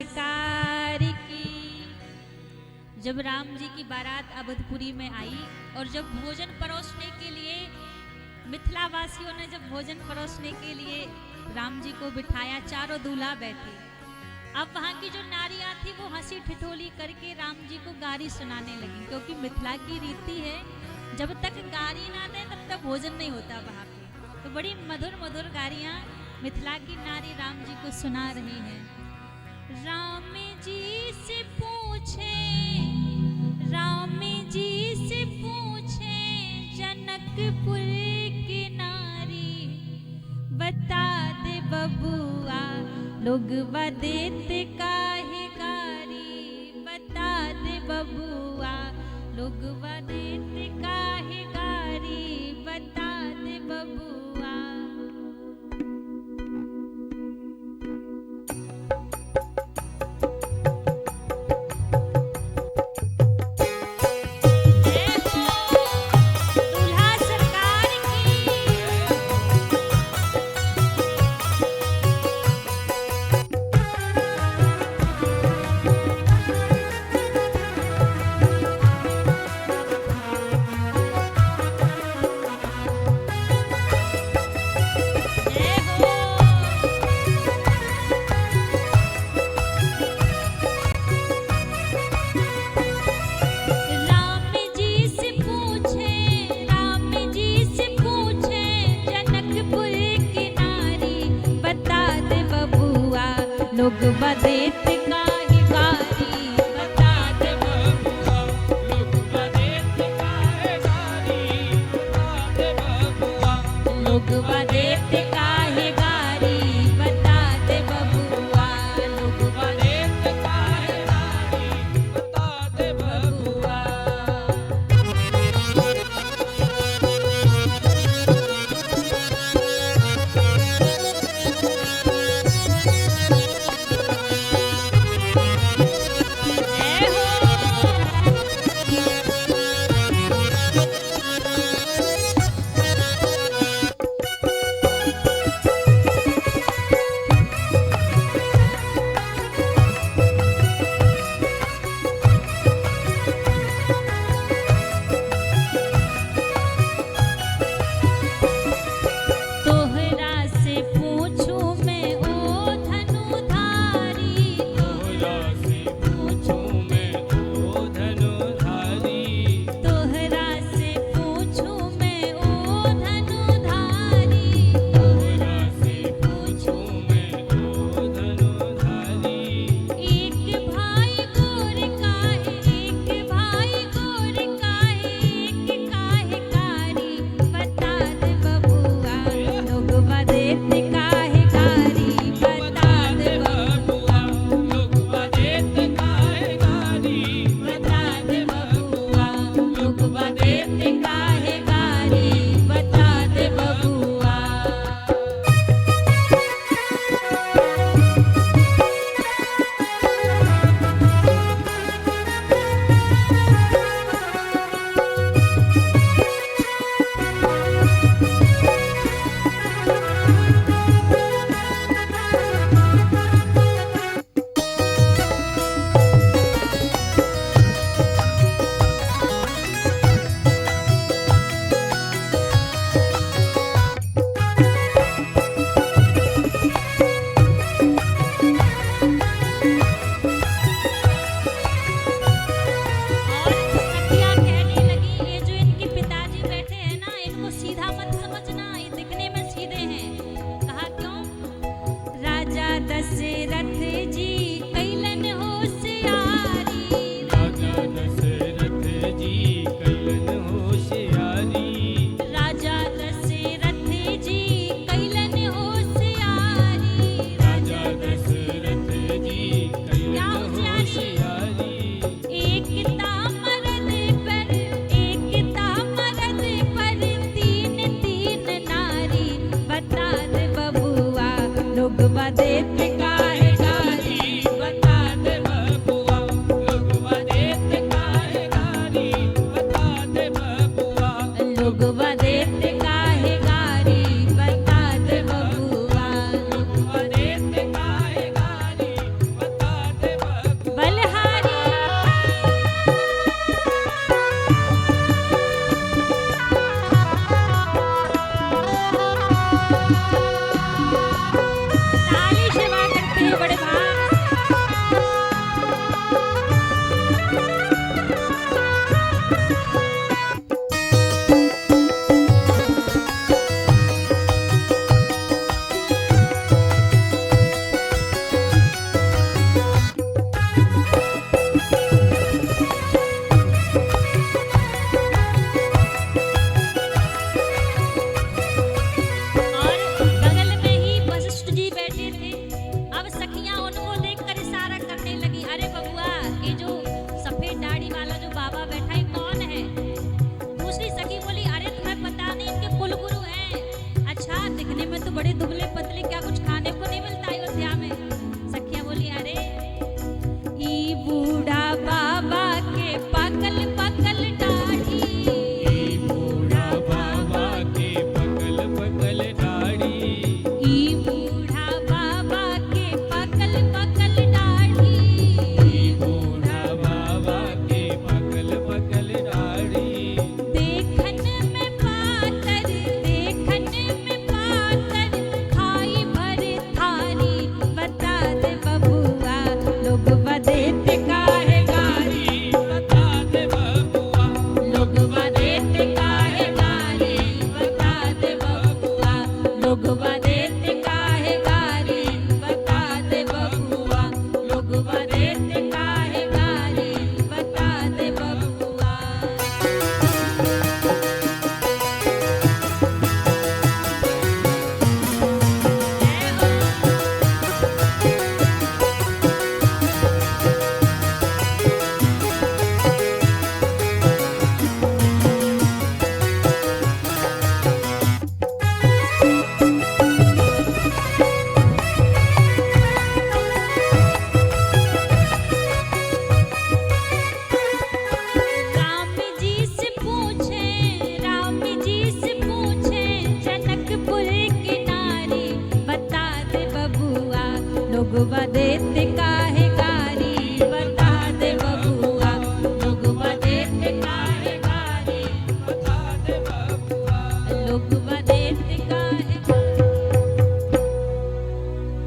सरकार की। जब राम जी की बारात अवधपुरी में आई और जब भोजन परोसने के लिए मिथिला वासियों ने जब भोजन परोसने के लिए राम जी को बिठाया, चारों दूल्हा बैठे। अब वहाँ की जो नारियां थी वो हंसी ठिठोली करके राम जी को गारी सुनाने लगी, क्योंकि मिथिला की रीति है जब तक गारी ना दे तब तक भोजन नहीं होता वहाँ पे। तो बड़ी मधुर मधुर गारियाँ मिथिला की नारी राम जी को सुना रही हैं। राम जी से पूछे, राम जी से पूछे जनकपुर की नारी, बता दे बबुआ लोग देते काहे गारी, बता दे बबुआ लोग देते काहे गारी, बता दे बबुआ। भुवन